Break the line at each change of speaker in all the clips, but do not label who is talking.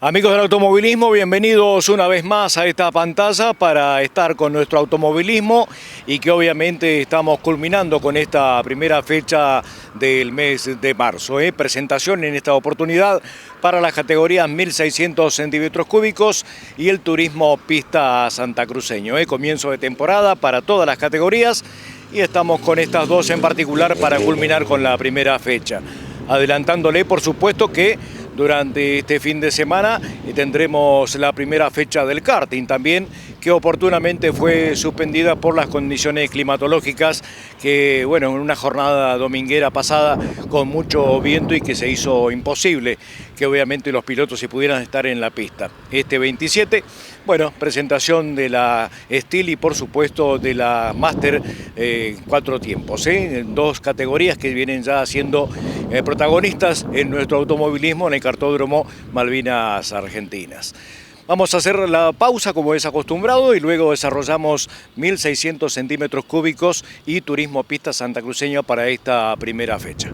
Amigos del automovilismo, bienvenidos una vez más a esta pantalla para estar con nuestro automovilismo y que obviamente estamos culminando con esta primera fecha del mes de marzo. Presentación en esta oportunidad para las categorías 1600 centímetros cúbicos y el turismo pista santacruceño. Comienzo de temporada para todas las categorías y estamos con estas dos en particular para culminar con la primera fecha. Adelantándole, por supuesto, que durante este fin de semana tendremos la primera fecha del karting también, que oportunamente fue suspendida por las condiciones climatológicas que, bueno, en una jornada dominguera pasada con mucho viento y que se hizo imposible que obviamente los pilotos se pudieran estar en la pista. Este 27, bueno, presentación de la Steel y por supuesto de la Master 4 tiempos, en dos categorías que vienen ya siendo protagonistas en nuestro automovilismo en el Kartódromo Malvinas Argentinas. Vamos a hacer la pausa como es acostumbrado y luego desarrollamos 1600 centímetros cúbicos y turismo pista santacruceño para esta primera fecha.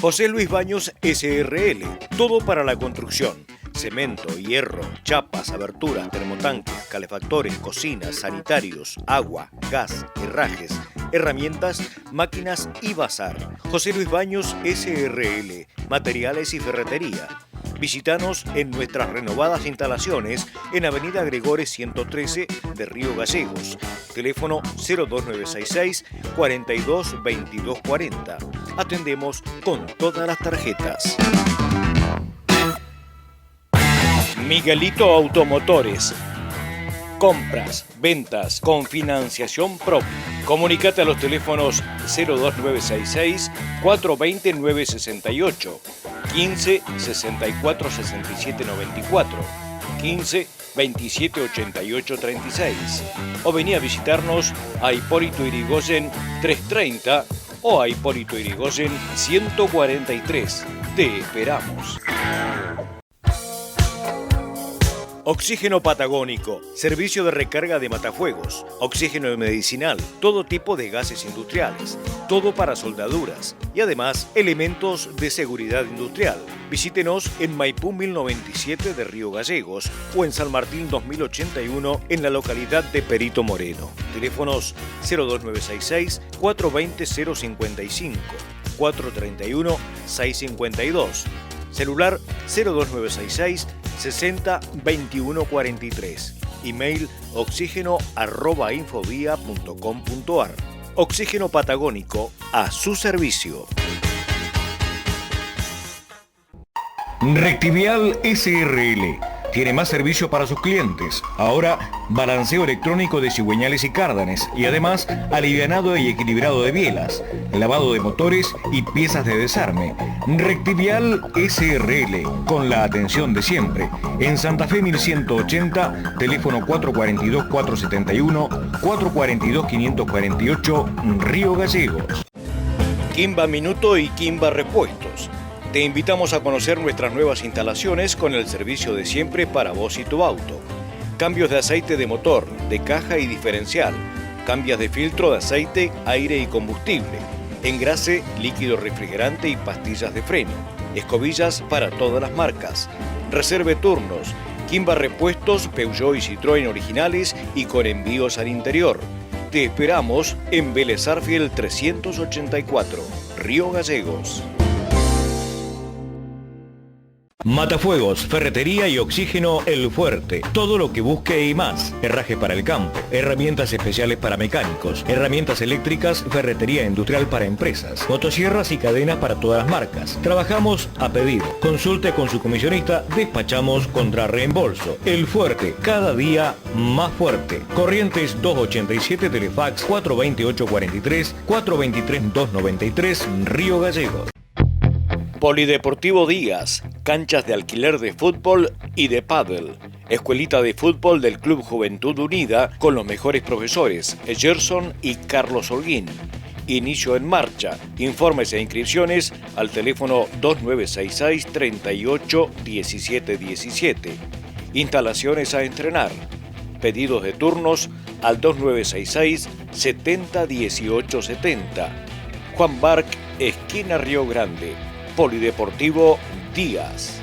José Luis Baños SRL, todo para la construcción. Cemento, hierro, chapas, aberturas, termotanques, calefactores, cocinas, sanitarios, agua, gas, herrajes, herramientas, máquinas y bazar. José Luis Baños SRL, materiales y ferretería. Visítanos en nuestras renovadas instalaciones en Avenida Gregores 113 de Río Gallegos. Teléfono 02966 42 22 40. Atendemos con todas las tarjetas. Miguelito Automotores. Compras, ventas con financiación propia. Comunicate a los teléfonos 02966 420 968, 15 64 67 94, 15 27 88 36. O vení a visitarnos a Hipólito Yrigoyen 330 o a Hipólito Yrigoyen 143. Te esperamos. Oxígeno Patagónico, servicio de recarga de matafuegos, oxígeno medicinal, todo tipo de gases industriales, todo para soldaduras y además elementos de seguridad industrial. Visítenos en Maipú 1097 de Río Gallegos o en San Martín 2081 en la localidad de Perito Moreno. Teléfonos 02966 420 055, 431 652. Celular 02966 60 21 43. Email oxígeno@infovia.com.ar. Oxígeno Patagónico a su servicio.
Rectivial SRL. Tiene más servicio para sus clientes. Ahora, balanceo electrónico de cigüeñales y cárdanes y además alivianado y equilibrado de bielas, lavado de motores y piezas de desarme. Rectivial SRL, con la atención de siempre. En Santa Fe 1180, teléfono 442-471, 442-548, Río Gallegos.
Kimba Minuto y Kimba Repuestos. Te invitamos a conocer nuestras nuevas instalaciones con el servicio de siempre para vos y tu auto. Cambios de aceite de motor, de caja y diferencial. Cambios de filtro de aceite, aire y combustible. Engrase, líquido refrigerante y pastillas de freno. Escobillas para todas las marcas. Reserve turnos. Kimba Repuestos, Peugeot y Citroën originales y con envíos al interior. Te esperamos en Vélez Sarsfield 384, Río Gallegos.
Matafuegos, ferretería y oxígeno El Fuerte. Todo lo que busque y más. Herraje para el campo, herramientas especiales para mecánicos, herramientas eléctricas, ferretería industrial para empresas, motosierras y cadenas para todas las marcas. Trabajamos a pedido. Consulte con su comisionista, despachamos contra reembolso. El Fuerte, cada día más fuerte. Corrientes 287, Telefax 428-43, 423-293, Río Gallegos.
Polideportivo Díaz, canchas de alquiler de fútbol y de pádel. Escuelita de fútbol del Club Juventud Unida con los mejores profesores, Gerson y Carlos Holguín. Inicio en marcha. Informes e inscripciones al teléfono 2966 38 17 17. Instalaciones a estrenar. Pedidos de turnos al 2966 70 18 70. Juan Barc, esquina Río Grande, Polideportivo Díaz.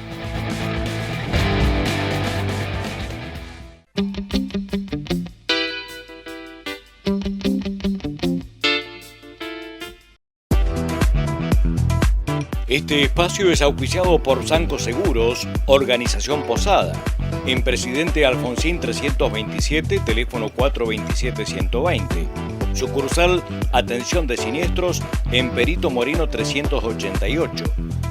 Este espacio es auspiciado por Sanco Seguros, Organización Posada, en Presidente Alfonsín 327, teléfono 427-120. Sucursal Atención de Siniestros en Perito Moreno 388,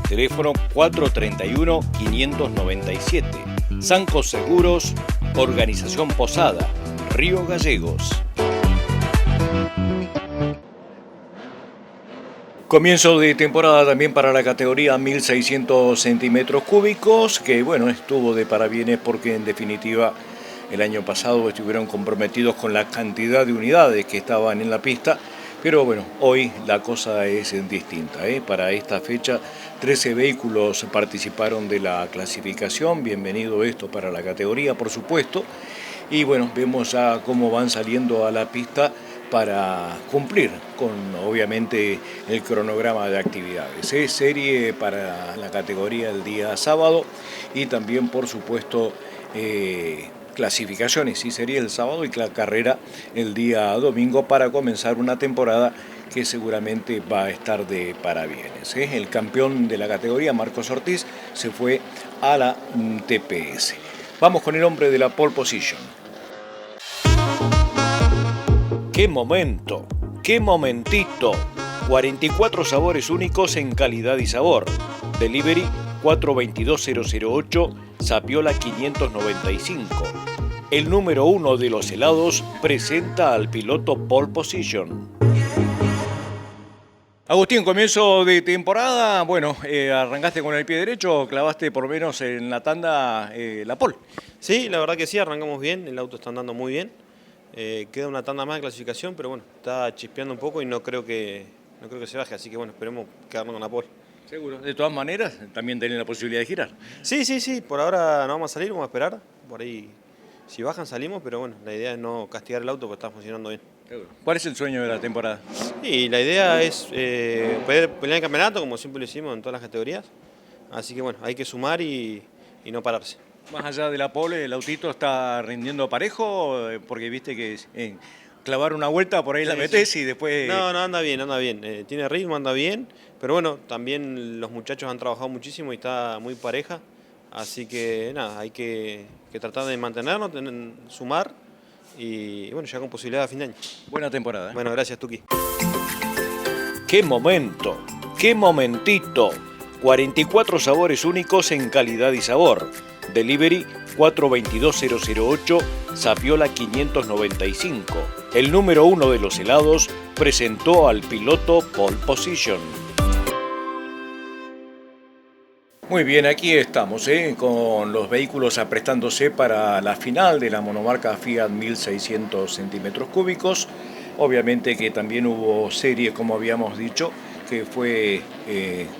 teléfono 431-597. Sanco Seguros, Organización Posada, Río Gallegos. Comienzo de temporada también para la categoría 1600 centímetros cúbicos, que bueno, estuvo de parabienes porque en definitiva el año pasado estuvieron comprometidos con la cantidad de unidades que estaban en la pista, pero bueno, hoy la cosa es distinta. Para esta fecha 13 vehículos participaron de la clasificación, bienvenido esto para la categoría por supuesto, y bueno, vemos ya cómo van saliendo a la pista para cumplir con obviamente el cronograma de actividades. Es serie para la categoría el día sábado y también por supuesto clasificaciones, sí sería el sábado y la carrera el día domingo para comenzar una temporada que seguramente va a estar de parabienes. El campeón de la categoría, Marcos Ortiz, se fue a la TPS. Vamos con el hombre de la pole position. ¡Qué momento! ¡Qué momentito! 44 sabores únicos en calidad y sabor. Delivery 422008, Sapiola 595. El número 1 de los helados presenta al piloto pole position. Agustín, comienzo de temporada, bueno, arrancaste con el pie derecho, clavaste por lo menos en la tanda la pole.
Sí, la verdad que sí, arrancamos bien, el auto está andando muy bien. Queda una tanda más de clasificación, pero bueno, está chispeando un poco y no creo que se baje, así que bueno, esperemos quedarnos con la pole.
Seguro. De todas maneras, también tienen la posibilidad de girar.
Sí, por ahora no vamos a salir, vamos a esperar. Por ahí, si bajan, salimos, pero bueno, la idea es no castigar el auto porque está funcionando bien.
Seguro. ¿Cuál es el sueño de la temporada?
Y la idea es poder pelear el campeonato, como siempre lo hicimos en todas las categorías. Así que bueno, hay que sumar y no pararse.
Más allá de la pole, ¿el autito está rindiendo parejo? Porque viste que clavar una vuelta por ahí la metés sí. Y después...
No, anda bien. Tiene ritmo, anda bien. Pero bueno, también los muchachos han trabajado muchísimo y está muy pareja. Así que nada, hay que tratar de mantenernos, sumar y bueno, ya con posibilidad a fin de año.
Buena temporada.
Bueno, gracias, Tuki.
¡Qué momento! ¡Qué momentito! 44 sabores únicos en calidad y sabor. Delivery 422008, Sapiola 595. El número 1 de los helados presentó al piloto pole position. Muy bien, aquí estamos con los vehículos aprestándose para la final de la monomarca Fiat 1600 centímetros cúbicos. Obviamente que también hubo serie, como habíamos dicho, que fue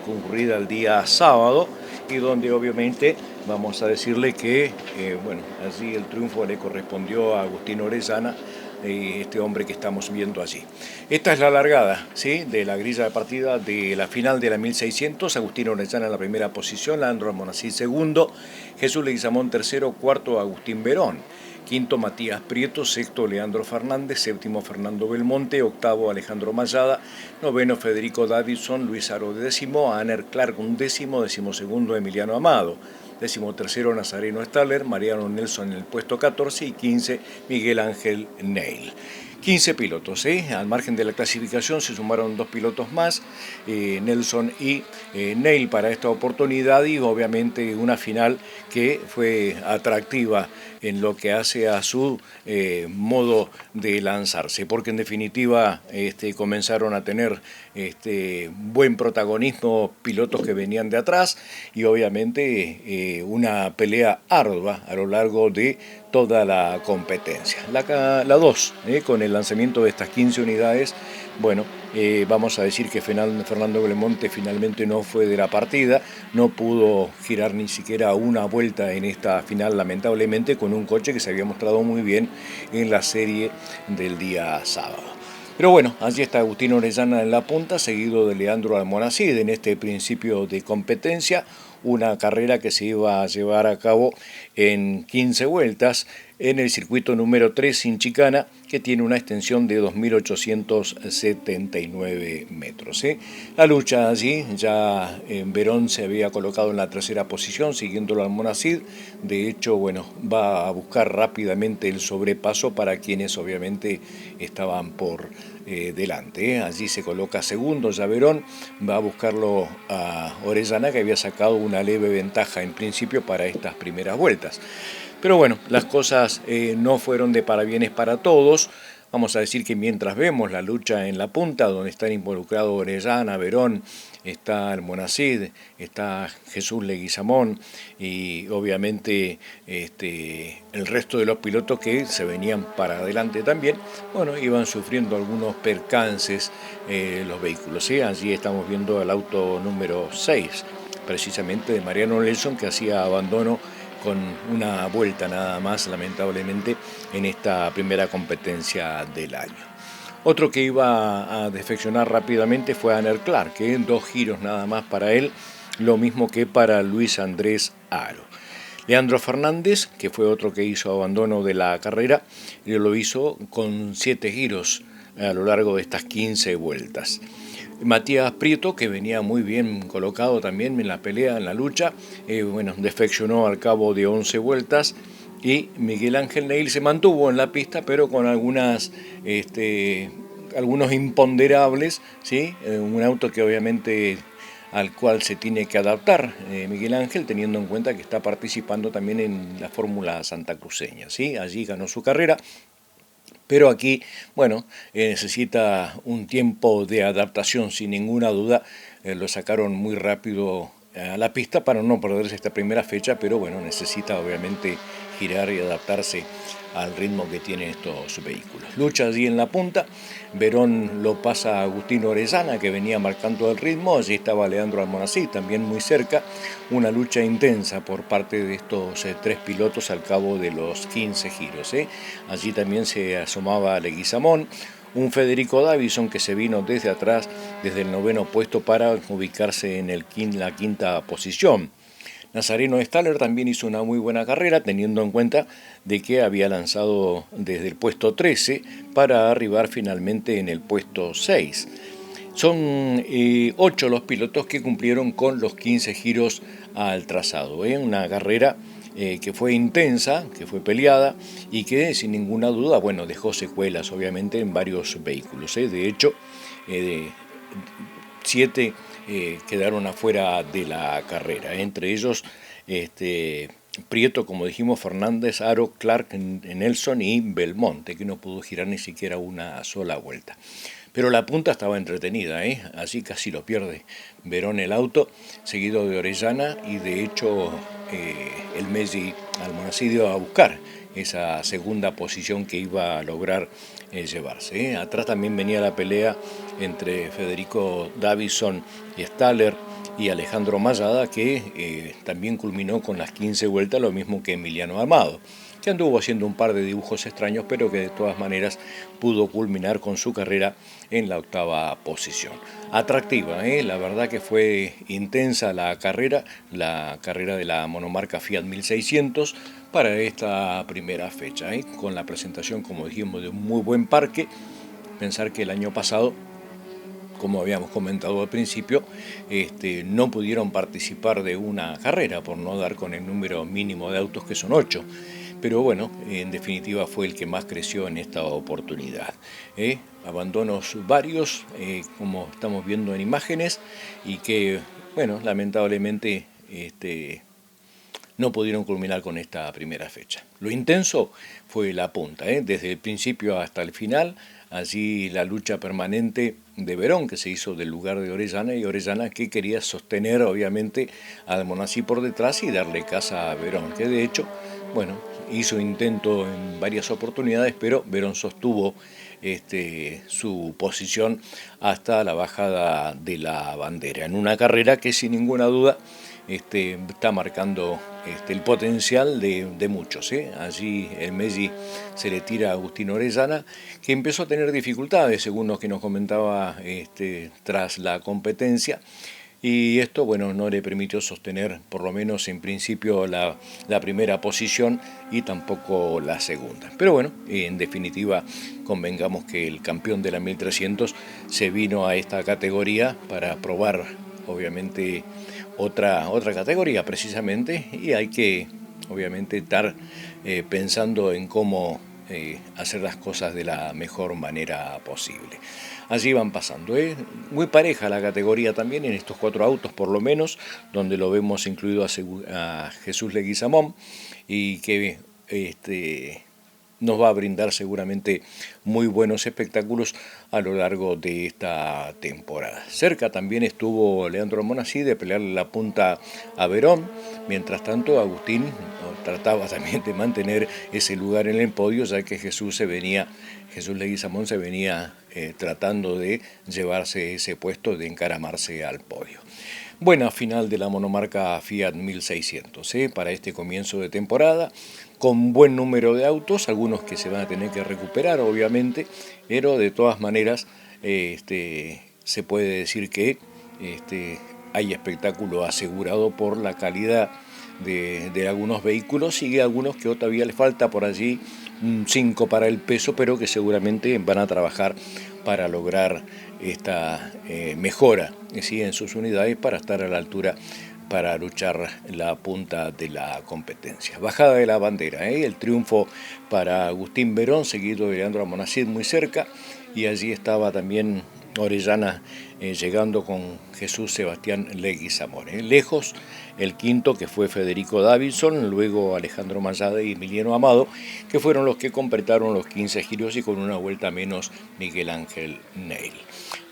concurrida el día sábado y donde obviamente vamos a decirle que, así el triunfo le correspondió a Agustín Orellana, este hombre que estamos viendo allí. Esta es la largada, ¿sí?, de la grilla de partida de la final de la 1600. Agustín Orellana en la primera posición, Leandro Almonacid segundo, Jesús Leguizamón tercero, cuarto Agustín Verón, quinto Matías Prieto, sexto Leandro Fernández, séptimo Fernando Belmonte, octavo Alejandro Mayada, noveno Federico Davidson, Luis Aro décimo, Aner Clark undécimo, decimosegundo Emiliano Amado, decimotercero Nazareno Staller, Mariano Nelson en el puesto 14 y 15 Miguel Ángel Neil. 15 pilotos, al margen de la clasificación se sumaron 2 pilotos más, Nelson y Neil para esta oportunidad y obviamente una final que fue atractiva en lo que hace a su modo de lanzarse, porque en definitiva comenzaron a tener buen protagonismo pilotos que venían de atrás y obviamente una pelea ardua a lo largo de toda la competencia. La 2, con el lanzamiento de estas 15 unidades, bueno, vamos a decir que Fernando Belmonte finalmente no fue de la partida, no pudo girar ni siquiera una vuelta en esta final, lamentablemente, con un coche que se había mostrado muy bien en la serie del día sábado. Pero bueno, allí está Agustín Orellana en la punta, seguido de Leandro Almonacid en este principio de competencia, una carrera que se iba a llevar a cabo en 15 vueltas en el circuito número 3 sin chicana, que tiene una extensión de 2.879 metros. La lucha allí, ya Verón se había colocado en la tercera posición, siguiéndolo al Almonacid. De hecho, bueno, va a buscar rápidamente el sobrepaso para quienes obviamente estaban por delante. Allí se coloca segundo, ya Verón va a buscarlo a Orellana, que había sacado una leve ventaja en principio para estas primeras vueltas. Pero bueno, las cosas no fueron de parabienes para todos. Vamos a decir que mientras vemos la lucha en la punta, donde están involucrados Orellana, Verón, está Almonacid, está Jesús Leguizamón y obviamente el resto de los pilotos que se venían para adelante también, bueno, iban sufriendo algunos percances los vehículos. Allí estamos viendo el auto número 6, precisamente de Mariano Nelson, que hacía abandono con una vuelta nada más, lamentablemente, en esta primera competencia del año. Otro que iba a defeccionar rápidamente fue Aner Clark, que en 2 giros nada más para él, lo mismo que para Luis Andrés Haro. Leandro Fernández, que fue otro que hizo abandono de la carrera, lo hizo con 7 giros a lo largo de estas 15 vueltas. Matías Prieto, que venía muy bien colocado también en la pelea, en la lucha, defeccionó al cabo de 11 vueltas, y Miguel Ángel Neil se mantuvo en la pista, pero con algunos imponderables, ¿sí? Un auto que obviamente al cual se tiene que adaptar Miguel Ángel, teniendo en cuenta que está participando también en la Fórmula Santacruceña, ¿sí? Allí ganó su carrera. Pero aquí, necesita un tiempo de adaptación, sin ninguna duda. Lo sacaron muy rápido a la pista para no perderse esta primera fecha, pero bueno, necesita obviamente girar y adaptarse al ritmo que tienen estos vehículos. Lucha allí en la punta, Verón lo pasa a Agustín Orellana, que venía marcando el ritmo. Allí estaba Leandro Almonacid, también muy cerca. Una lucha intensa por parte de estos 3 pilotos al cabo de los 15 giros. Allí también se asomaba Leguizamón, un Federico Davison que se vino desde atrás, desde el 9º puesto, para ubicarse en la 5ª posición. Nazareno Staller también hizo una muy buena carrera, teniendo en cuenta de que había lanzado desde el puesto 13 para arribar finalmente en el puesto 6. Son 8 los pilotos que cumplieron con los 15 giros al trazado. Una carrera que fue intensa, que fue peleada y que sin ninguna duda, dejó secuelas obviamente en varios vehículos. De hecho, 7 quedaron afuera de la carrera, entre ellos Prieto, como dijimos, Fernández, Haro, Clark, Nelson y Belmonte, que no pudo girar ni siquiera una sola vuelta. Pero la punta estaba entretenida, así casi lo pierde Verón el auto, seguido de Orellana, y de hecho el Messi Almonacid iba a buscar esa segunda posición que iba a lograr llevarse. Atrás también venía la pelea entre Federico Davison y Staller y Alejandro Mayada, que también culminó con las 15 vueltas, lo mismo que Emiliano Amado, que anduvo haciendo un par de dibujos extraños, pero que de todas maneras pudo culminar con su carrera en la 8ª posición. Atractiva, la verdad que fue intensa la carrera de la monomarca Fiat 1600 para esta primera fecha, con la presentación, como dijimos, de un muy buen parque. Pensar que el año pasado, como habíamos comentado al principio, no pudieron participar de una carrera por no dar con el número mínimo de autos, que son 8. Pero bueno, en definitiva fue el que más creció en esta oportunidad. Abandonos varios, como estamos viendo en imágenes, y que, lamentablemente no pudieron culminar con esta primera fecha. Lo intenso fue la punta, desde el principio hasta el final. Allí la lucha permanente de Verón, que se hizo del lugar de Orellana, y Orellana que quería sostener obviamente a Almonacid por detrás y darle casa a Verón, que de hecho, hizo intento en varias oportunidades, pero Verón sostuvo su posición hasta la bajada de la bandera, en una carrera que sin ninguna duda está marcando el potencial de muchos. Allí el Messi se le tira a Agustín Orellana, que empezó a tener dificultades, según lo que nos comentaba tras la competencia. Y esto, bueno, no le permitió sostener, por lo menos en principio, la primera posición y tampoco la segunda. Pero bueno, en definitiva, convengamos que el campeón de la 1300 se vino a esta categoría para probar, obviamente, otra categoría precisamente, y hay que, obviamente, estar pensando en cómo hacer las cosas de la mejor manera posible. Allí van pasando, muy pareja la categoría también en estos 4 autos por lo menos, donde lo vemos incluido a Jesús Leguizamón, y que nos va a brindar seguramente muy buenos espectáculos a lo largo de esta temporada. Cerca también estuvo Leandro Almonacid de pelearle la punta a Verón. Mientras tanto, Agustín trataba también de mantener ese lugar en el podio, ya que Jesús Leguizamón se venía tratando de llevarse ese puesto, de encaramarse al podio. Buena final de la monomarca Fiat 1600 para este comienzo de temporada, con buen número de autos, algunos que se van a tener que recuperar obviamente, pero de todas maneras se puede decir que hay espectáculo asegurado por la calidad de algunos vehículos, y algunos que todavía les falta por allí 5 para el peso, pero que seguramente van a trabajar para lograr esta mejora en sus unidades para estar a la altura, para luchar la punta de la competencia. Bajada de la bandera, el triunfo para Agustín Verón, seguido de Leandro Almonacid muy cerca, y allí estaba también Orellana llegando con Jesús Sebastián Leguizamón. Lejos el quinto, que fue Federico Davidson, luego Alejandro Mayada y Emiliano Amado, que fueron los que completaron los 15 giros, y con una vuelta menos Miguel Ángel Neil.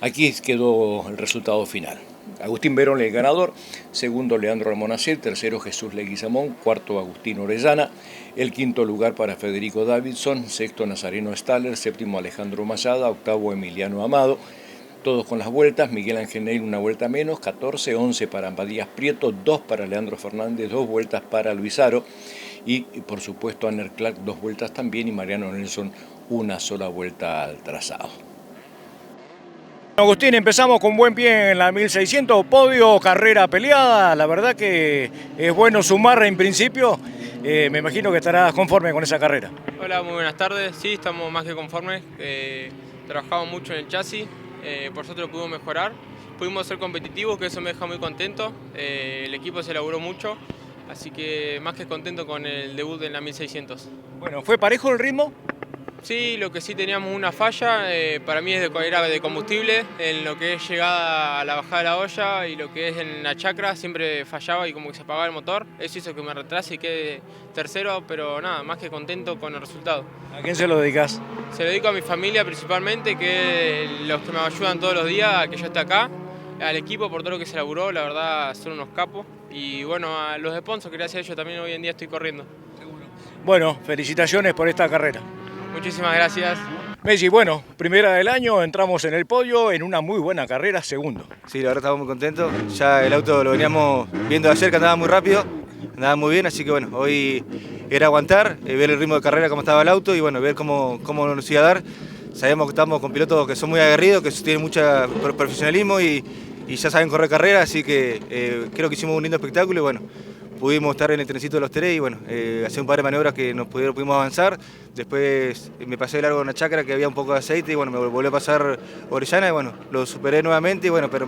Aquí quedó el resultado final. Agustín Verón el ganador, segundo Leandro Almonacid, tercero Jesús Leguizamón, cuarto Agustín Orellana, el quinto lugar para Federico Davidson, sexto Nazareno Staller, séptimo Alejandro Mayada, octavo Emiliano Amado, todos con las vueltas. Miguel Ángel Neil una vuelta menos, 14, 11 para Amadías Prieto, 2 para Leandro Fernández, 2 vueltas para Luis Aro, y por supuesto Aner Clark 2 vueltas también, y Mariano Nelson una sola vuelta al trazado. Agustín, empezamos con buen pie en la 1600, podio, carrera peleada. La verdad que es bueno sumar en principio. Me imagino que estarás conforme con esa carrera.
Hola, muy buenas tardes. Sí, estamos más que conformes. Trabajamos mucho en el chasis, por suerte lo pudimos mejorar. Pudimos ser competitivos, que eso me deja muy contento. El equipo se elaboró mucho, así que más que contento con el debut en la 1600.
Bueno, ¿fue parejo el ritmo?
Sí, lo que sí teníamos una falla, para mí era de combustible, en lo que es llegada a la bajada de la olla y lo que es en la chacra siempre fallaba y como que se apagaba el motor. Eso hizo que me retrase y quede tercero, pero nada, más que contento con el resultado.
¿A quién se lo dedicas?
Se lo dedico a mi familia principalmente, que los que me ayudan todos los días a que yo esté acá, al equipo por todo lo que se laburó, la verdad son unos capos, y bueno, a los sponsors que gracias a ellos también hoy en día estoy corriendo.
Bueno, felicitaciones por esta carrera.
Muchísimas gracias.
Messi, bueno, primera del año, entramos en el podio en una muy buena carrera, segundo.
Sí, la verdad estamos muy contentos. Ya el auto lo veníamos viendo ayer, que andaba muy rápido, andaba muy bien, así que bueno, hoy era aguantar, ver el ritmo de carrera, cómo estaba el auto, y bueno, ver cómo nos iba a dar. Sabemos que estamos con pilotos que son muy aguerridos, que tienen mucho profesionalismo y ya saben correr carrera, así que creo que hicimos un lindo espectáculo y bueno, pudimos estar en el trencito de los tres y bueno, hacer un par de maniobras que pudimos avanzar. Después me pasé de largo en una chacra que había un poco de aceite y bueno, me volvió a pasar Orellana y bueno, lo superé nuevamente y bueno, pero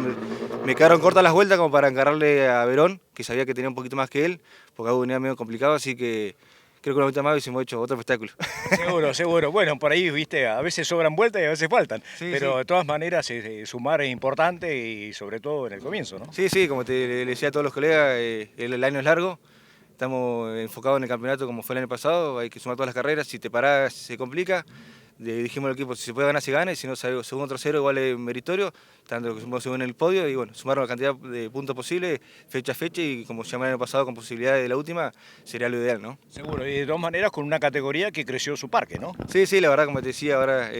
me quedaron cortas las vueltas como para encargarle a Verón, que sabía que tenía un poquito más que él, porque algo venía medio complicado, así que creo que una vuelta más hubiésemos hecho otro espectáculo.
Seguro, seguro. Bueno, por ahí, viste, a veces sobran vueltas y a veces faltan. Sí, pero sí, de todas maneras, sumar es importante y sobre todo en el comienzo, ¿no?
Sí, sí, como te decía a todos los colegas, el año es largo. Estamos enfocados en el campeonato como fue el año pasado, hay que sumar todas las carreras, si te parás se complica. dijimos al equipo, si se puede ganar, se gana, y si no, segundo o tercero igual es meritorio, tanto que somos en el podio, y bueno, sumar la cantidad de puntos posible, fecha a fecha, y como ya el año pasado con posibilidades de la última, sería lo ideal, ¿no?
Seguro, y de todas maneras con una categoría que creció su parque, ¿no?
Sí, la verdad, como te decía, ahora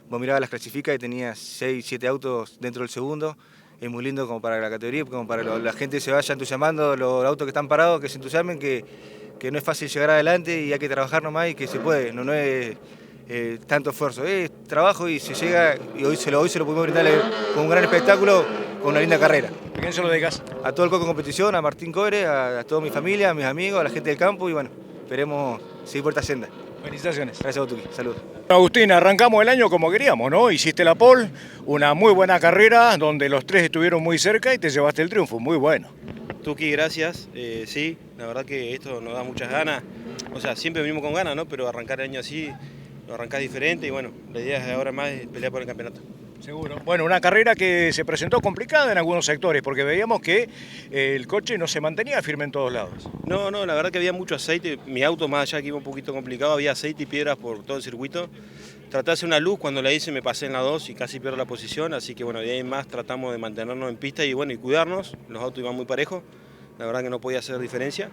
vos mirabas las clasificas y tenías 6, 7 autos dentro del segundo. Es muy lindo como para la categoría, como para la gente se vaya entusiasmando, los autos que están parados, que se entusiasmen, que no es fácil llegar adelante y hay que trabajar nomás y que se puede, no es tanto esfuerzo, es trabajo y se llega, y hoy se lo pudimos brindar con un gran espectáculo, con una linda carrera.
¿A quién se lo dedicas?
A todo el Coco Competición, a Martín Cobre, a toda mi familia, a mis amigos, a la gente del campo, y bueno, esperemos seguir por esta senda.
Felicitaciones.
Gracias a vos, Tuki. Saludos.
Agustín, arrancamos el año como queríamos, ¿no? Hiciste la pole, una muy buena carrera donde los tres estuvieron muy cerca y te llevaste el triunfo, muy bueno.
Tuki, gracias. Sí, la verdad que esto nos da muchas ganas. O sea, siempre venimos con ganas, ¿no? Pero arrancar el año así, lo arrancás diferente y bueno, la idea es ahora más pelear por el campeonato.
Seguro. Bueno, una carrera que se presentó complicada en algunos sectores porque veíamos que el coche no se mantenía firme en todos lados.
No, la verdad que había mucho aceite. Mi auto, más allá que iba un poquito complicado, había aceite y piedras por todo el circuito. Traté de hacer una luz, cuando la hice me pasé en la 2 y casi pierdo la posición, así que bueno, de ahí en más tratamos de mantenernos en pista y bueno, y cuidarnos. Los autos iban muy parejos, la verdad que no podía hacer diferencia.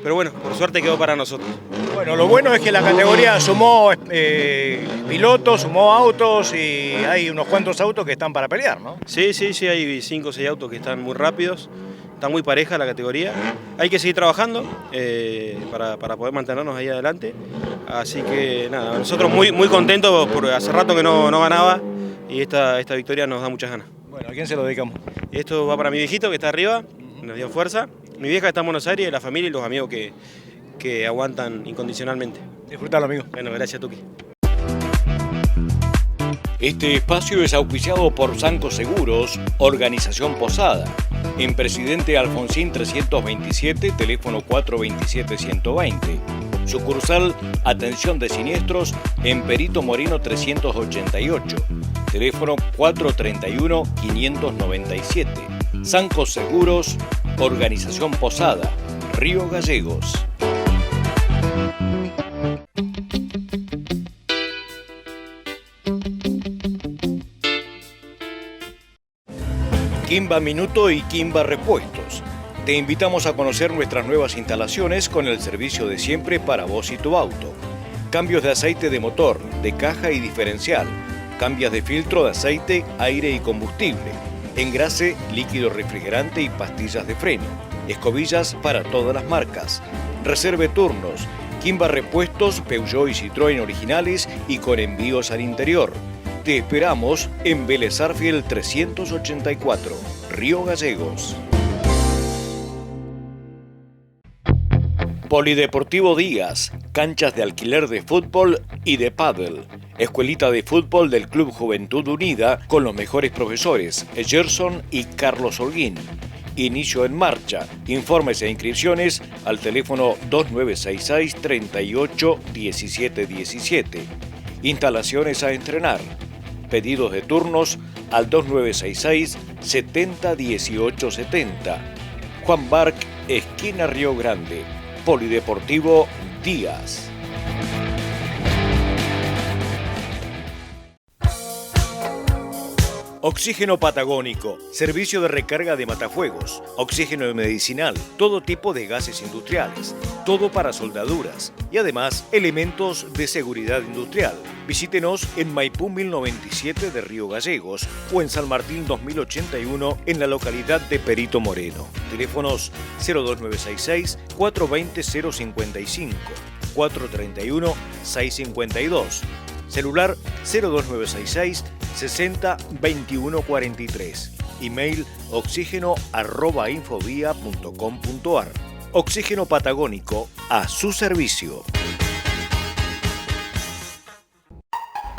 Pero bueno, por suerte quedó para nosotros.
Bueno, lo bueno es que la categoría sumó pilotos, sumó autos y hay unos cuantos autos que están para pelear, ¿no?
Sí, hay 5 o 6 autos que están muy rápidos, está muy pareja la categoría. Hay que seguir trabajando para poder mantenernos ahí adelante. Así que nada, nosotros muy contentos porque hace rato que no ganaba y esta victoria nos da muchas ganas.
Bueno, ¿a quién se lo dedicamos?
Esto va para mi viejito que está arriba, nos dio fuerza. Mi vieja está en Buenos Aires, la familia y los amigos que aguantan incondicionalmente.
Disfrutalo, amigo.
Bueno, gracias, Tuki.
Este espacio es auspiciado por Sanco Seguros, Organización Posada, en Presidente Alfonsín 327, teléfono 427-120. Sucursal Atención de Siniestros en Perito Moreno 388, teléfono 431-597. Sanco Seguros, Organización Posada, Río Gallegos. Kimba Minuto y Kimba Repuestos. Te invitamos a conocer nuestras nuevas instalaciones con el servicio de siempre para vos y tu auto. Cambios de aceite de motor, de caja y diferencial. Cambios de filtro de aceite, aire y combustible. Engrase, líquido refrigerante y pastillas de freno. Escobillas para todas las marcas. Reserve turnos. Kimba Repuestos, Peugeot y Citroën originales y con envíos al interior. Te esperamos en Vélez Sarsfield 384, Río Gallegos. Polideportivo Díaz, canchas de alquiler de fútbol y de pádel. Escuelita de fútbol del Club Juventud Unida con los mejores profesores, Gerson y Carlos Holguín. Inicio en marcha. Informes e inscripciones al teléfono 2966 38 17 17. Instalaciones a entrenar. Pedidos de turnos al 2966 70 18 70. Juan Barc, esquina Río Grande. Polideportivo Díaz. Oxígeno Patagónico, servicio de recarga de matafuegos, oxígeno medicinal, todo tipo de gases industriales, todo para soldaduras y además elementos de seguridad industrial. Visítenos en Maipú 1097 de Río Gallegos o en San Martín 2081 en la localidad de Perito Moreno. Teléfonos 02966 420 055, 431 652. Celular 02966 60 21 43. Email oxígeno@infovía.com.ar. Oxígeno Patagónico a su servicio.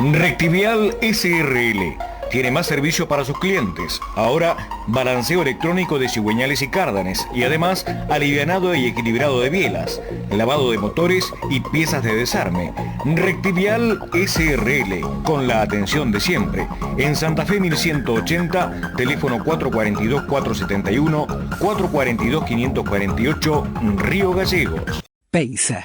Rectivial SRL. Tiene más servicio para sus clientes. Ahora, balanceo electrónico de cigüeñales y cárdanes y además alivianado y equilibrado de bielas, lavado de motores y piezas de desarme. Rectivial SRL, con la atención de siempre. En Santa Fe 1180, teléfono 442-471, 442-548, Río Gallegos.
Peisa.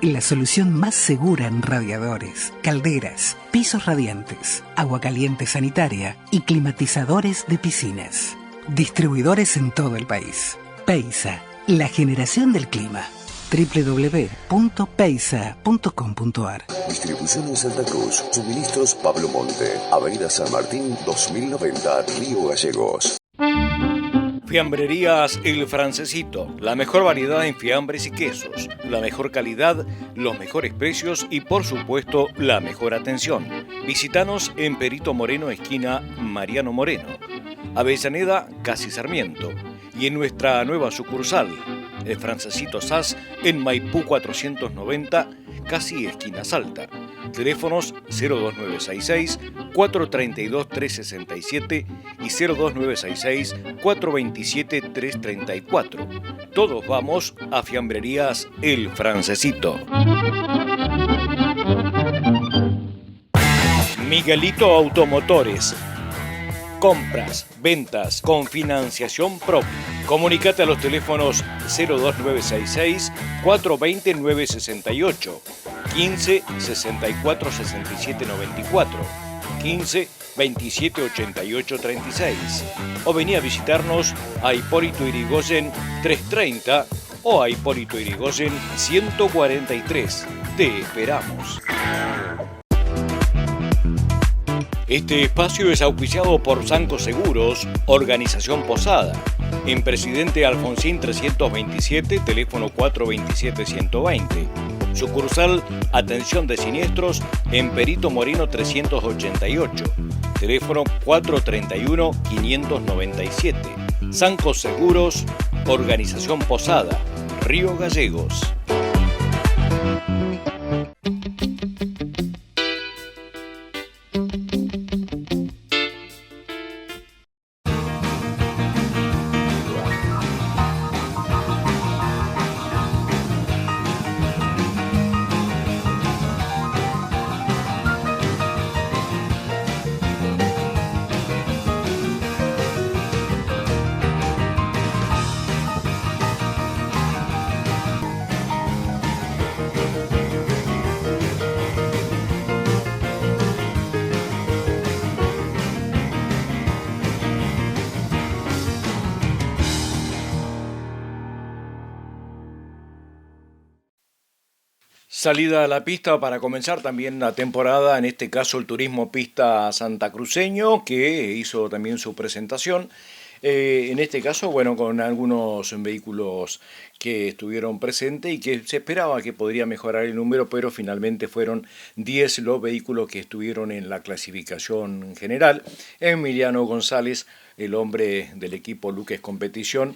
la solución más segura en radiadores, calderas, pisos radiantes, agua caliente sanitaria y climatizadores de piscinas. Distribuidores en todo el país. Peisa, la generación del clima. www.peisa.com.ar.
Distribución en Santa Cruz. Suministros Pablo Monte. Avenida San Martín 2090, Río Gallegos.
Fiambrerías El Francesito, la mejor variedad en fiambres y quesos, la mejor calidad, los mejores precios y por supuesto la mejor atención. Visítanos en Perito Moreno, esquina Mariano Moreno, Avellaneda, casi Sarmiento, y en nuestra nueva sucursal, El Francesito SAS, en Maipú 490, casi esquina Salta. Teléfonos 02966-432-367 y 02966-427-334. Todos vamos a Fiambrerías El Francesito. Miguelito Automotores. Compras, ventas con financiación propia. Comunícate a los teléfonos 02966-420-968, 15 64 67 94, 15 27 88 36. O vení a visitarnos a Hipólito Yrigoyen 330 o a Hipólito Yrigoyen 143. Te esperamos. Este espacio es auspiciado por Sanco Seguros, Organización Posada, en Presidente Alfonsín 327, teléfono 427-120. Sucursal Atención de Siniestros en Perito Moreno 388, teléfono 431-597. Sanco Seguros, Organización Posada, Río Gallegos. Salida a la pista para comenzar también la temporada, en este caso el turismo pista santacruceño, que hizo también su presentación. En este caso, bueno, con algunos vehículos que estuvieron presentes y que se esperaba que podría mejorar el número, pero finalmente fueron 10 los vehículos que estuvieron en la clasificación general. Emiliano González, el hombre del equipo Luques Competición,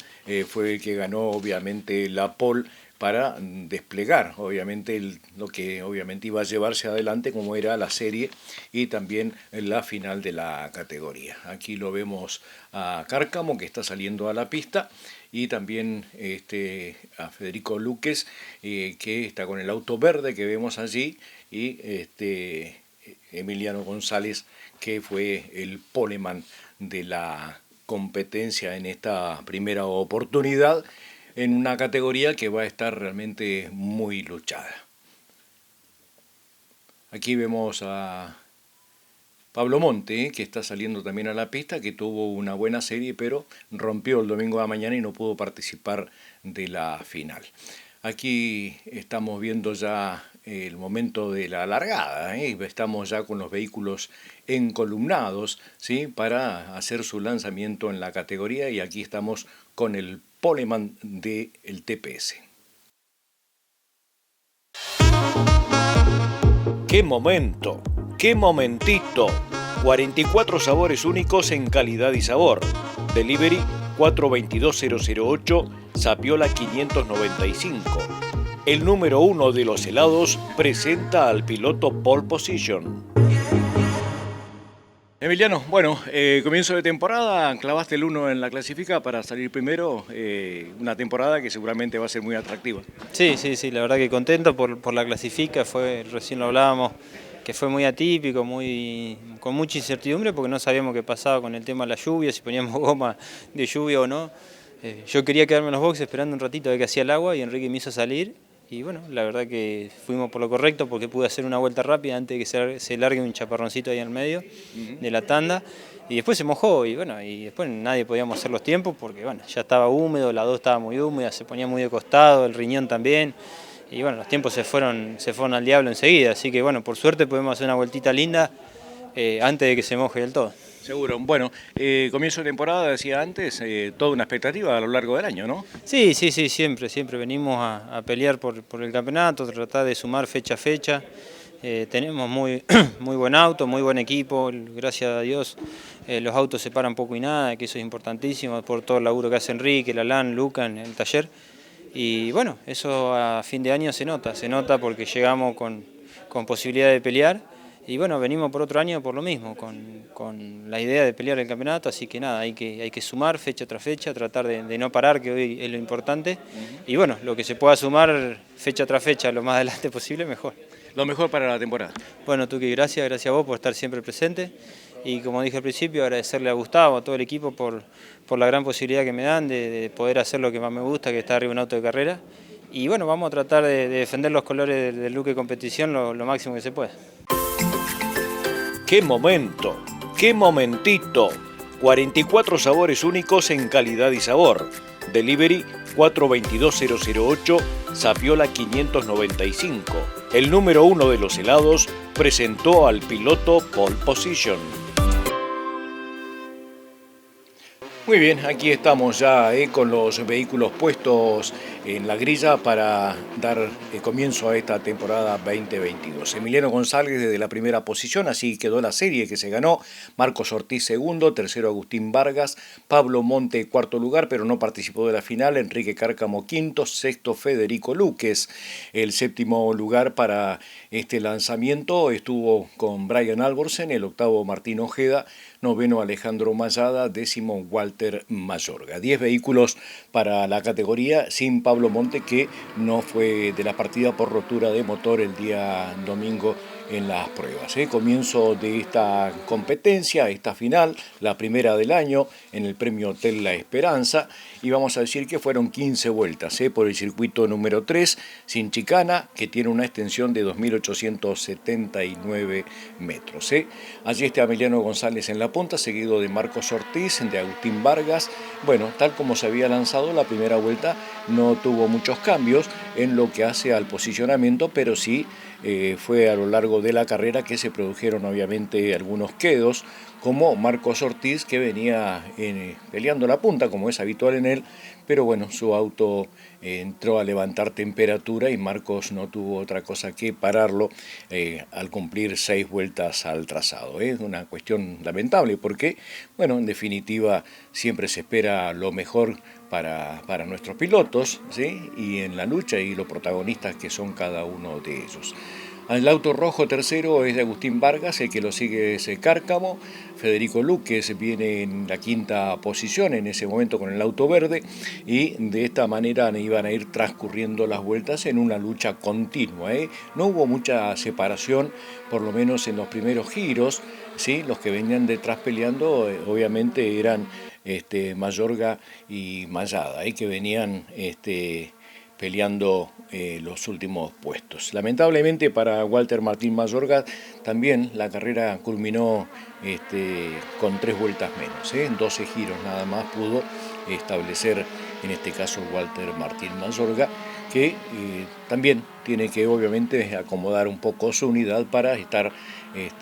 fue el que ganó obviamente la pole para desplegar obviamente lo que obviamente iba a llevarse adelante, como era la serie y también la final de la categoría. Aquí lo vemos a Cárcamo, que está saliendo a la pista, y también a Federico Luques, que está con el auto verde que vemos allí, y Emiliano González, que fue el poleman de la competencia en esta primera oportunidad, en una categoría que va a estar realmente muy luchada. Aquí vemos a Pablo Monte, que está saliendo también a la pista, que tuvo una buena serie, pero rompió el domingo de mañana y no pudo participar de la final. Aquí estamos viendo ya el momento de la largada, estamos ya con los vehículos encolumnados, ¿sí?, para hacer su lanzamiento en la categoría, y aquí estamos con el poleman del TPS. ¡Qué momento! ¡Qué momentito! 44 sabores únicos en calidad y sabor. Delivery 422-008, Sapiola 595. El número 1 de los helados presenta al piloto Pole Position. Emiliano, bueno, comienzo de temporada, clavaste el 1 en la clasifica para salir primero, una temporada que seguramente va a ser muy atractiva.
Sí, la verdad que contento por la clasifica, recién lo hablábamos, que fue muy atípico, con mucha incertidumbre, porque no sabíamos qué pasaba con el tema de la lluvia, si poníamos goma de lluvia o no. Yo quería quedarme en los boxes esperando un ratito a ver qué hacía el agua, y Enrique me hizo salir, y bueno, la verdad que fuimos por lo correcto porque pude hacer una vuelta rápida antes de que se largue un chaparroncito ahí en el medio de la tanda. Y después se mojó y bueno, y después nadie podíamos hacer los tiempos porque bueno, ya estaba húmedo, la 2 estaba muy húmeda, se ponía muy de costado, el riñón también. Y bueno, los tiempos se fueron al diablo enseguida, así que bueno, por suerte podemos hacer una vueltita linda antes de que se moje del todo.
Seguro. Bueno, comienzo de temporada, decía antes, toda una expectativa a lo largo del año, ¿no?
Sí, siempre venimos a pelear por el campeonato, tratar de sumar fecha a fecha. Tenemos muy buen auto, muy buen equipo, gracias a Dios los autos se paran poco y nada, que eso es importantísimo por todo el laburo que hace Enrique, Lalán, Luca en el taller. Y bueno, eso a fin de año se nota porque llegamos con posibilidad de pelear. Y bueno, venimos por otro año por lo mismo, con la idea de pelear el campeonato, así que nada, hay que sumar fecha tras fecha, tratar de no parar, que hoy es lo importante. Y bueno, lo que se pueda sumar fecha tras fecha lo más adelante posible, mejor.
Lo mejor para la temporada.
Bueno, Tuqui, gracias a vos por estar siempre presente. Y como dije al principio, agradecerle a Gustavo, a todo el equipo por la gran posibilidad que me dan de poder hacer lo que más me gusta, que es estar arriba de un auto de carrera. Y bueno, vamos a tratar de defender los colores del Luque Competición lo máximo que se pueda.
¡Qué momento! ¡Qué momentito! 44 sabores únicos en calidad y sabor. Delivery 422-008, Sapiola 595. El número 1 de los helados presentó al piloto Pole Position.
Muy bien, aquí estamos ya con los vehículos puestos en la grilla para dar comienzo a esta temporada 2022. Emiliano González desde la primera posición, así quedó la serie que se ganó. Marcos Ortiz segundo, tercero Agustín Vargas, Pablo Monte cuarto lugar, pero no participó de la final. Enrique Cárcamo quinto, sexto Federico Luques. El séptimo lugar para este lanzamiento estuvo con Brian Alborsen, el octavo Martín Ojeda, noveno Alejandro Mayada, décimo Walter Mayorga. 10 vehículos para la categoría sin Pablo Monte, que no fue de la partida por rotura de motor el día domingo en las pruebas. Comienzo de esta competencia, esta final, la primera del año en el premio Hotel La Esperanza, y vamos a decir que fueron 15 vueltas por el circuito número 3, sin chicana, que tiene una extensión de 2.879 metros. Allí está Emiliano González en la punta, seguido de Marcos Ortiz, de Agustín Vargas. Bueno, tal como se había lanzado la primera vuelta, no tuvo muchos cambios en lo que hace al posicionamiento, pero sí fue a lo largo de la carrera que se produjeron obviamente algunos quedos, como Marcos Ortiz, que venía peleando la punta como es habitual en él, pero bueno, su auto entró a levantar temperatura y Marcos no tuvo otra cosa que pararlo al cumplir 6 vueltas al trazado. Es una cuestión lamentable porque, bueno, en definitiva siempre se espera lo mejor para nuestros pilotos, ¿sí? Y en la lucha y los protagonistas que son cada uno de ellos. El auto rojo tercero es de Agustín Vargas, el que lo sigue es Cárcamo. Federico Luques viene en la quinta posición en ese momento con el auto verde, y de esta manera iban a ir transcurriendo las vueltas en una lucha continua. No hubo mucha separación, por lo menos en los primeros giros, ¿sí? Los que venían detrás peleando obviamente eran Mayorga y Mayada, que venían peleando los últimos puestos. Lamentablemente para Walter Martín Mayorga también la carrera culminó con 3 vueltas menos, 12 giros nada más pudo establecer en este caso Walter Martín Mayorga, que también tiene que obviamente acomodar un poco su unidad para estar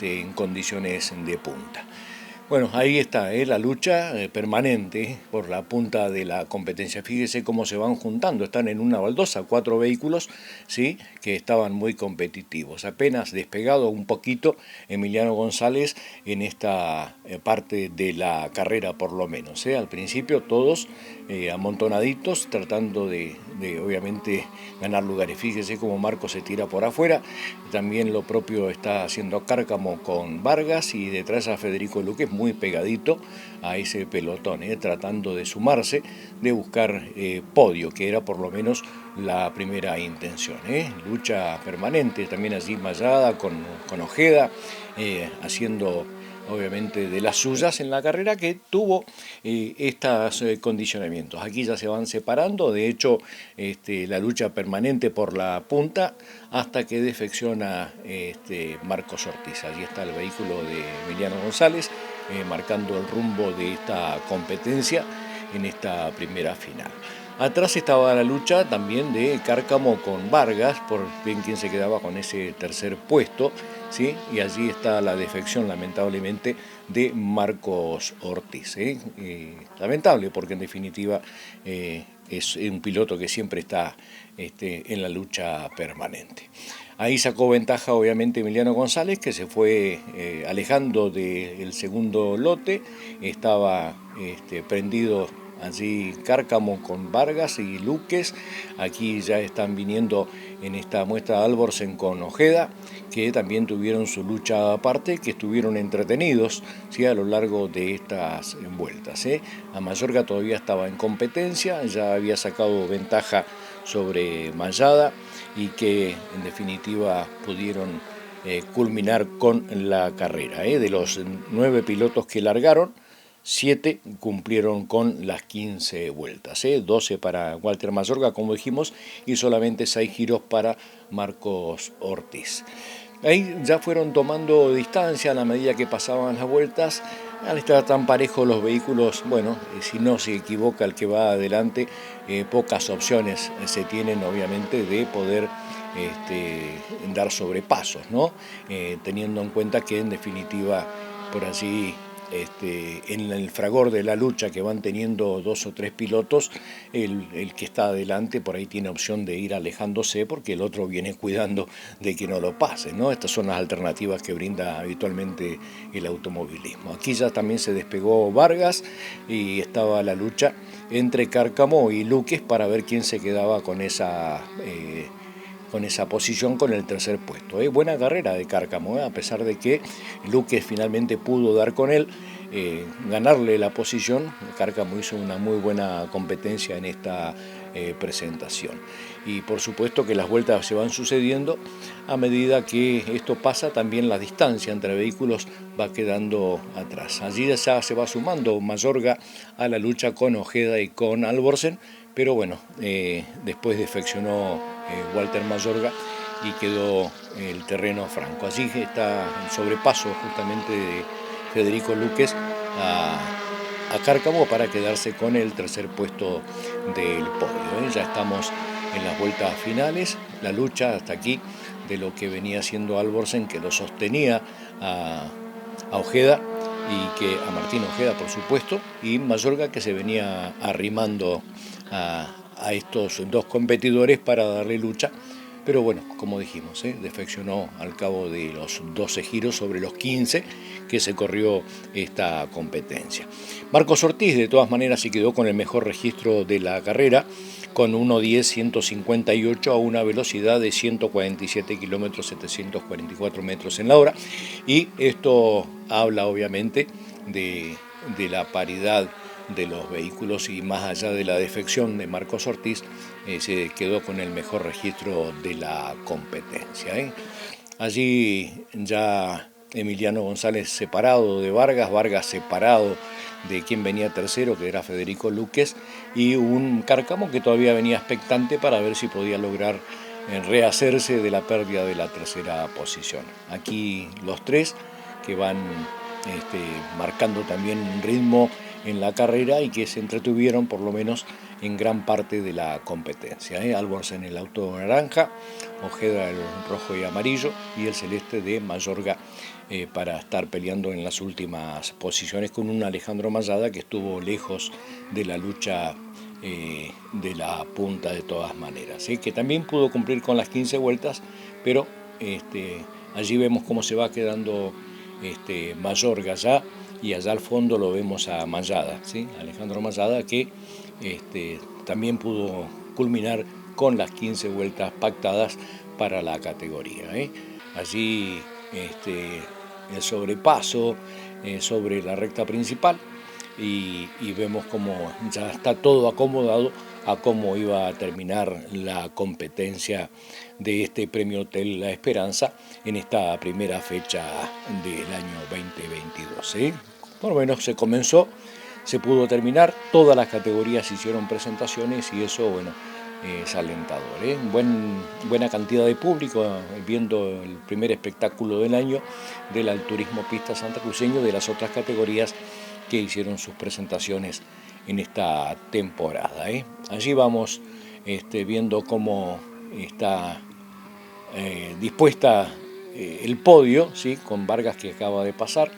en condiciones de punta. Bueno, ahí está la lucha permanente por la punta de la competencia. Fíjese cómo se van juntando, están en una baldosa, 4 vehículos, ¿sí? Que estaban muy competitivos. Apenas despegado un poquito Emiliano González en esta parte de la carrera por lo menos. Al principio todos amontonaditos tratando de obviamente ganar lugares. Fíjese cómo Marcos se tira por afuera, también lo propio está haciendo Cárcamo con Vargas, y detrás a Federico Luques muy pegadito a ese pelotón, tratando de sumarse, de buscar podio, que era por lo menos la primera intención. Lucha permanente, también allí Mayada con Ojeda, haciendo obviamente de las suyas en la carrera, que tuvo estos condicionamientos. Aquí ya se van separando, de hecho la lucha permanente por la punta hasta que defecciona Marcos Ortiz. Allí está el vehículo de Emiliano González marcando el rumbo de esta competencia en esta primera final. Atrás estaba la lucha también de Cárcamo con Vargas, por bien quien se quedaba con ese tercer puesto, ¿sí? Y allí está la defección, lamentablemente, de Marcos Ortiz. Lamentable, porque en definitiva es un piloto que siempre está en la lucha permanente. Ahí sacó ventaja, obviamente, Emiliano González, que se fue alejando del segundo lote, estaba prendido allí Cárcamo con Vargas y Luques. Aquí ya están viniendo en esta muestra Alborsen con Ojeda, que también tuvieron su lucha aparte, que estuvieron entretenidos, ¿sí?, a lo largo de estas vueltas. Mayorga todavía estaba en competencia, ya había sacado ventaja sobre Mayada y que en definitiva pudieron culminar con la carrera. De los 9 pilotos que largaron, 7 cumplieron con las 15 vueltas, 12 para Walter Mayorga, como dijimos, y solamente 6 giros para Marcos Ortiz. Ahí ya fueron tomando distancia a la medida que pasaban las vueltas. Al estar tan parejos los vehículos, bueno, si no se equivoca el que va adelante, pocas opciones se tienen, obviamente, de poder dar sobrepasos, ¿no? Teniendo en cuenta que en definitiva por allí en el fragor de la lucha que van teniendo 2 o 3 pilotos, el que está adelante por ahí tiene opción de ir alejándose porque el otro viene cuidando de que no lo pase, ¿no? Estas son las alternativas que brinda habitualmente el automovilismo. Aquí ya también se despegó Vargas y estaba la lucha entre Cárcamo y Luques para ver quién se quedaba con esa posición, con el tercer puesto. Buena carrera de Cárcamo, a pesar de que Luques finalmente pudo dar con él, ganarle la posición. Cárcamo hizo una muy buena competencia en esta presentación. Y por supuesto que las vueltas se van sucediendo a medida que esto pasa, también la distancia entre vehículos va quedando atrás. Allí ya se va sumando Mayorga a la lucha con Ojeda y con Alborsen, pero bueno, después defeccionó Walter Mayorga y quedó el terreno franco. Allí está el sobrepaso justamente de Federico Luques a Cárcamo para quedarse con el tercer puesto del podio. Ya estamos en las vueltas finales, la lucha hasta aquí de lo que venía haciendo Alborsen, que lo sostenía a Ojeda, y que a Martín Ojeda, por supuesto, y Mayorga, que se venía arrimando a estos 2 competidores para darle lucha, pero bueno, como dijimos, defeccionó al cabo de los 12 giros sobre los 15 que se corrió esta competencia. Marcos Ortiz, de todas maneras, se quedó con el mejor registro de la carrera, con 1:10.158 a una velocidad de 147 kilómetros 744 metros en la hora, y esto habla obviamente de la paridad de los vehículos, y más allá de la defección de Marcos Ortiz, se quedó con el mejor registro de la competencia. Allí ya Emiliano González separado de Vargas separado de quien venía tercero, que era Federico Luques, y un Cárcamo que todavía venía expectante para ver si podía lograr rehacerse de la pérdida de la tercera posición. Aquí los 3 que van marcando también un ritmo en la carrera y que se entretuvieron por lo menos en gran parte de la competencia. Alborsen en el auto naranja, Ojeda el rojo y amarillo, y el celeste de Mayorga para estar peleando en las últimas posiciones con un Alejandro Mayada que estuvo lejos de la lucha de la punta de todas maneras, que también pudo cumplir con las 15 vueltas, pero allí vemos cómo se va quedando Mayorga ya, y allá al fondo lo vemos a Mayada, Alejandro Mayada, que también pudo culminar con las 15 vueltas pactadas para la categoría. Allí el sobrepaso sobre la recta principal y vemos cómo ya está todo acomodado a cómo iba a terminar la competencia de este Premio Hotel La Esperanza en esta primera fecha del año 2022. Por lo menos se comenzó, se pudo terminar, todas las categorías hicieron presentaciones y eso, bueno, es alentador. Buena cantidad de público viendo el primer espectáculo del año del turismo pista santacruceño, de las otras categorías que hicieron sus presentaciones en esta temporada. Allí vamos viendo cómo está dispuesta el podio, ¿sí? Con Vargas, que acaba de pasar,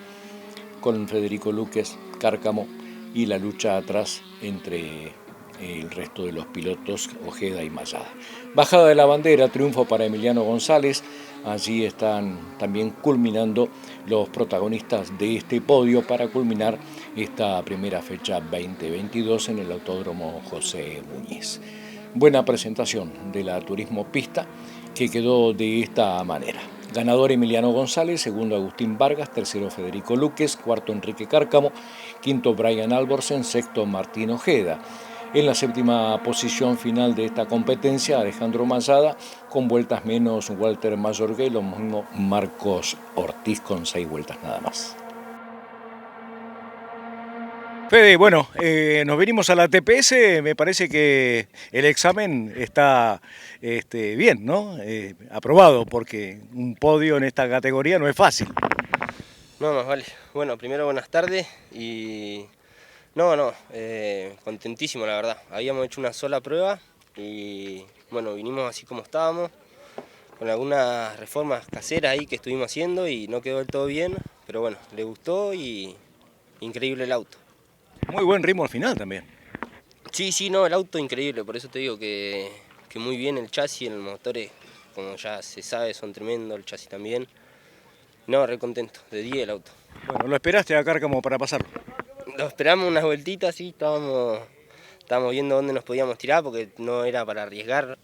con Federico Luques, Cárcamo, y la lucha atrás entre el resto de los pilotos, Ojeda y Mayada. Bajada de la bandera, triunfo para Emiliano González. Allí están también culminando los protagonistas de este podio para culminar esta primera fecha 2022 en el Autódromo José Muñiz. Buena presentación de la Turismo Pista, que quedó de esta manera. Ganador Emiliano González, segundo Agustín Vargas, tercero Federico Luques, cuarto Enrique Cárcamo, quinto Brian Alborsen, sexto Martín Ojeda. En la séptima posición final de esta competencia, Alejandro Mayada, con vueltas menos Walter Mayorga y lo mismo Marcos Ortiz con 6 vueltas nada más. Fede, bueno, nos venimos a la TPS, me parece que el examen está bien, ¿no? Aprobado, porque un podio en esta categoría no es fácil.
No, más vale. Bueno, primero buenas tardes y... contentísimo la verdad. Habíamos hecho una sola prueba y bueno, vinimos así como estábamos, con algunas reformas caseras ahí que estuvimos haciendo y no quedó del todo bien, pero bueno, le gustó y increíble el auto.
Muy buen ritmo al final también.
Sí, no, el auto increíble, por eso te digo que muy bien el chasis, el motor, como ya se sabe, son tremendos, el chasis también. No, re contento, de 10 el auto.
Bueno, ¿lo esperaste acá como para pasarlo?
Lo esperamos unas vueltitas, sí, estábamos viendo dónde nos podíamos tirar porque no era para arriesgar,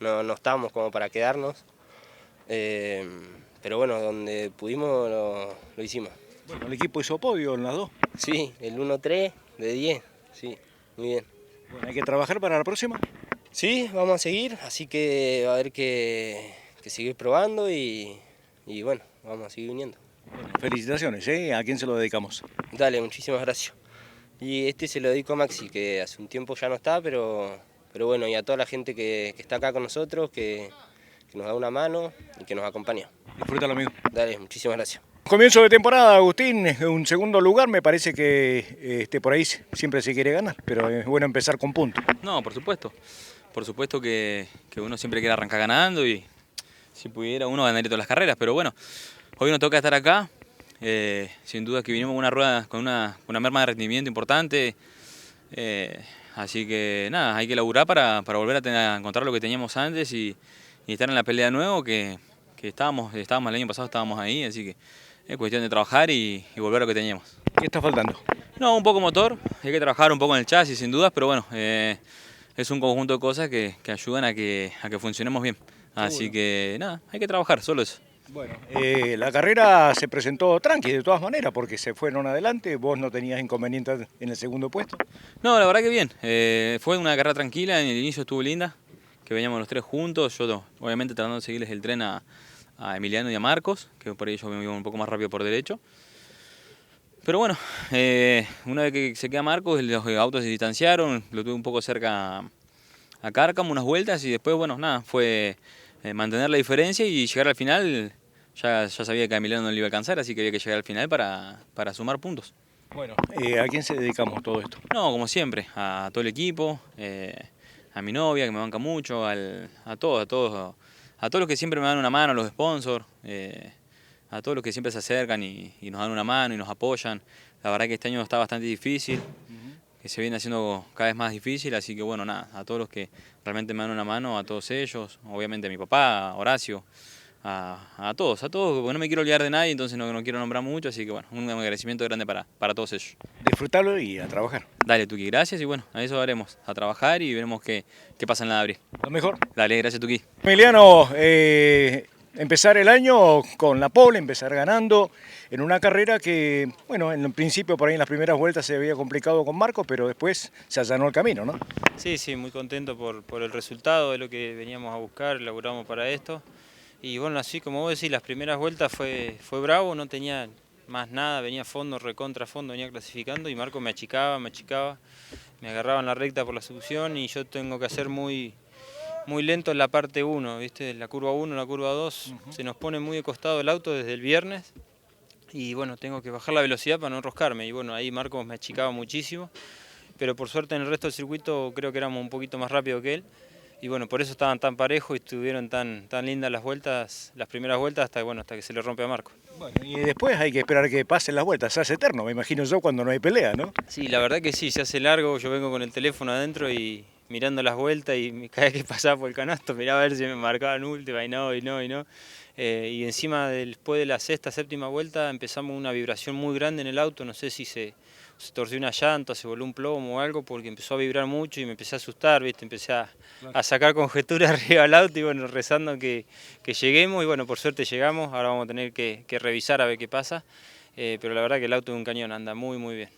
no estábamos como para quedarnos, pero bueno, donde pudimos lo hicimos.
Bueno, el equipo hizo podio en las dos.
Sí, el 1-3 de 10, sí, muy bien.
Bueno, ¿hay que trabajar para la próxima?
Sí, vamos a seguir, así que va a haber que seguir probando y bueno, vamos a seguir viniendo.
Bueno, felicitaciones, ¿a quién se lo dedicamos?
Dale, muchísimas gracias. Y se lo dedico a Maxi, que hace un tiempo ya no está, pero bueno, y a toda la gente que está acá con nosotros, que nos da una mano y que nos acompaña.
Disfrútalo, amigo.
Dale, muchísimas gracias.
Comienzo de temporada, Agustín, un segundo lugar, me parece que por ahí siempre se quiere ganar, pero es bueno empezar con puntos.
No, por supuesto que uno siempre quiere arrancar ganando y si pudiera uno ganaría todas las carreras, pero bueno, hoy nos toca estar acá, sin duda que vinimos con una rueda, con una merma de rendimiento importante, así que nada, hay que laburar para volver a encontrar lo que teníamos antes y estar en la pelea de nuevo, que estábamos el año pasado, estábamos ahí, así que es cuestión de trabajar y volver a lo que teníamos.
¿Qué está faltando?
No, un poco motor, hay que trabajar un poco en el chasis sin dudas, pero bueno, es un conjunto de cosas que ayudan a que funcionemos bien. Así que nada, hay que trabajar, solo eso.
Bueno, la carrera se presentó tranqui de todas maneras porque se fueron adelante, vos no tenías inconvenientes en el segundo puesto.
No, la verdad que bien, fue una carrera tranquila, en el inicio estuvo linda, que veníamos los tres juntos, yo obviamente tratando de seguirles el tren a Emiliano y a Marcos, que por ahí yo me iba un poco más rápido por derecho. Pero bueno, una vez que se queda Marcos, los autos se distanciaron, lo tuve un poco cerca a Cárcamo, unas vueltas y después, bueno, nada, fue mantener la diferencia y llegar al final. Ya sabía que a Emiliano no le iba a alcanzar, así que había que llegar al final para sumar puntos.
Bueno, ¿a quién se dedicamos todo esto?
No, como siempre, a todo el equipo, a mi novia que me banca mucho, a todos los que siempre me dan una mano, a los sponsors, a todos los que siempre se acercan y nos dan una mano y nos apoyan. La verdad que este año está bastante difícil, que se viene haciendo cada vez más difícil, así que bueno, nada, a todos los que realmente me dan una mano, a todos ellos, obviamente a mi papá, a Horacio, a todos, porque no me quiero olvidar de nadie, entonces no quiero nombrar mucho, así que bueno, un agradecimiento grande para todos ellos.
Disfrutarlo y a trabajar.
Dale, Tuki, gracias y bueno, a eso haremos, a trabajar y veremos qué pasa en la de abril.
Lo mejor.
Dale, gracias, Tuki.
Emiliano, empezar el año con la pole, empezar ganando en una carrera que, bueno, en principio por ahí en las primeras vueltas se había complicado con Marco, pero después se allanó el camino, ¿no?
Sí, sí, muy contento por el resultado de lo que veníamos a buscar, laburamos para esto. Y bueno, así como vos decís, las primeras vueltas fue bravo, no tenía más nada, venía fondo, recontra fondo, venía clasificando y Marco me achicaba, me agarraba en la recta por la succión y yo tengo que hacer muy lento en la parte 1, ¿viste? La curva 1, la curva 2, se nos pone muy de costado el auto desde el viernes y bueno, tengo que bajar la velocidad para no enroscarme y bueno, ahí Marco me achicaba muchísimo, pero por suerte en el resto del circuito creo que éramos un poquito más rápido que él y bueno, por eso estaban tan parejos y estuvieron tan lindas las vueltas, las primeras vueltas hasta que se le rompe a Marco.
Bueno, y después hay que esperar que pasen las vueltas, se hace eterno, me imagino yo, cuando no hay pelea, ¿no?
Sí, la verdad que sí, se hace largo, yo vengo con el teléfono adentro y mirando las vueltas y cada vez que pasaba por el canasto miraba a ver si me marcaban última y no. Y encima después de la sexta, séptima vuelta empezamos una vibración muy grande en el auto, no sé si se torció una llanta, se voló un plomo o algo porque empezó a vibrar mucho y me empecé a asustar, ¿viste? Empecé a sacar conjeturas arriba del auto y bueno, rezando que lleguemos y bueno, por suerte llegamos, ahora vamos a tener que revisar a ver qué pasa, pero la verdad que el auto es un cañón, anda muy bien.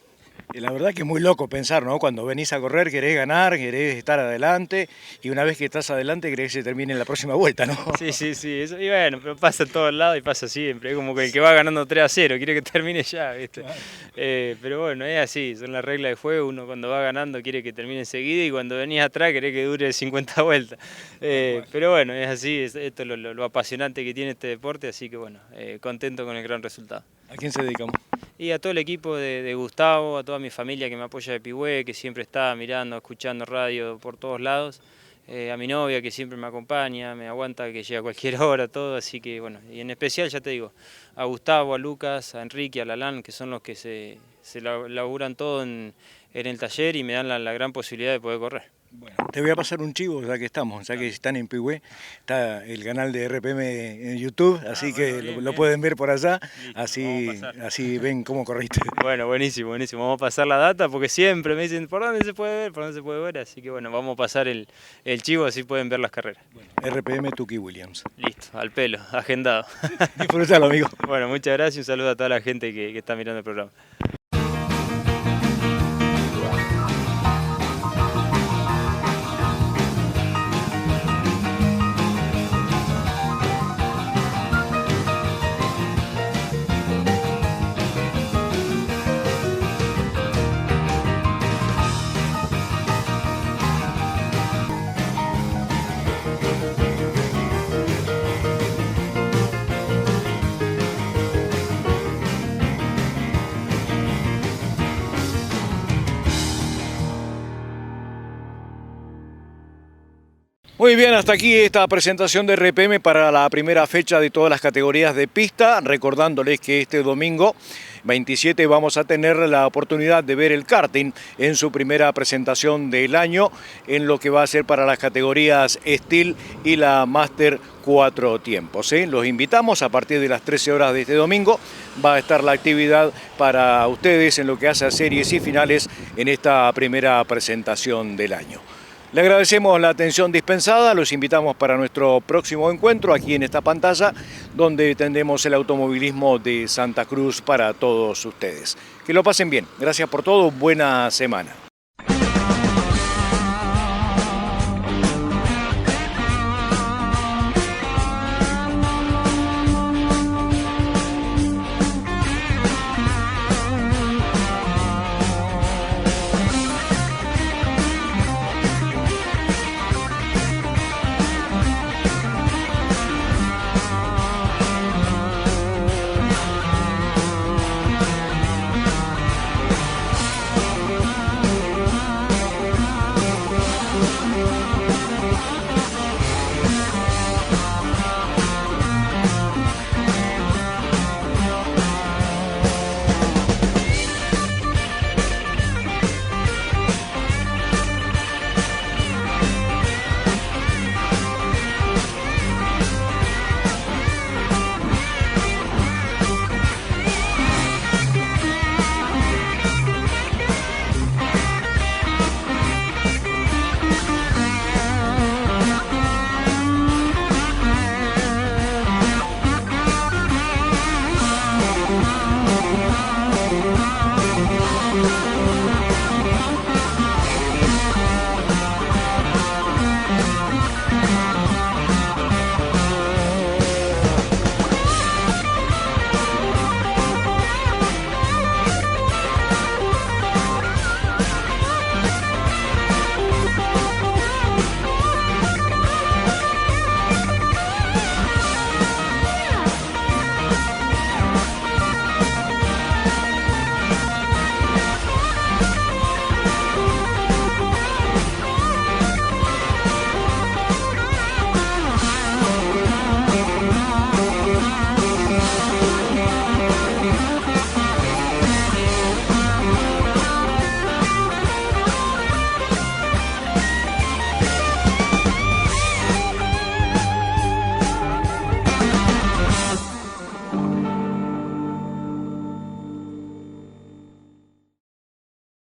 Y la verdad que es muy loco pensar, ¿no? Cuando venís a correr querés ganar, querés estar adelante y una vez que estás adelante querés que se termine en la próxima vuelta, ¿no?
Sí, eso, y bueno, pero pasa en todos lados y pasa siempre, es como que el que va ganando 3-0 quiere que termine ya, ¿viste?
Claro.
Pero bueno, es así, son las reglas de juego, uno cuando va ganando quiere que termine enseguida y cuando venís atrás querés que dure 50 vueltas. Pero bueno, es así, esto es lo apasionante que tiene este deporte, así que bueno, contento con el gran resultado.
¿A quién se dedicamos?
Y a todo el equipo de Gustavo, a toda mi familia que me apoya de Pigüé, que siempre está mirando, escuchando radio por todos lados, a mi novia que siempre me acompaña, me aguanta que llegue a cualquier hora, todo, así que bueno, y en especial ya te digo, a Gustavo, a Lucas, a Enrique, a Lalán, que son los que se laburan todo en el taller y me dan la gran posibilidad de poder correr.
Bueno, te voy a pasar un chivo ya que estamos, ya que están en Pigüé, está el canal de RPM en YouTube, así que lo pueden ver por allá, listo, así ven cómo corriste.
Bueno, buenísimo, vamos a pasar la data porque siempre me dicen por dónde se puede ver, así que bueno, vamos a pasar el chivo así pueden ver las carreras.
Bueno, RPM Tuki Williams.
Listo, al pelo, agendado.
Disfrútalo, amigo.
Bueno, muchas gracias y un saludo a toda la gente que está mirando el programa.
Muy bien, hasta aquí esta presentación de RPM para la primera fecha de todas las categorías de pista, recordándoles que este domingo 27 vamos a tener la oportunidad de ver el karting en su primera presentación del año en lo que va a ser para las categorías Steel y la Master 4 tiempos. Los invitamos a partir de las 13 horas de este domingo, va a estar la actividad para ustedes en lo que hace a series y finales en esta primera presentación del año. Le agradecemos la atención dispensada, los invitamos para nuestro próximo encuentro aquí en esta pantalla, donde tendremos el automovilismo de Santa Cruz para todos ustedes. Que lo pasen bien, gracias por todo, buena semana.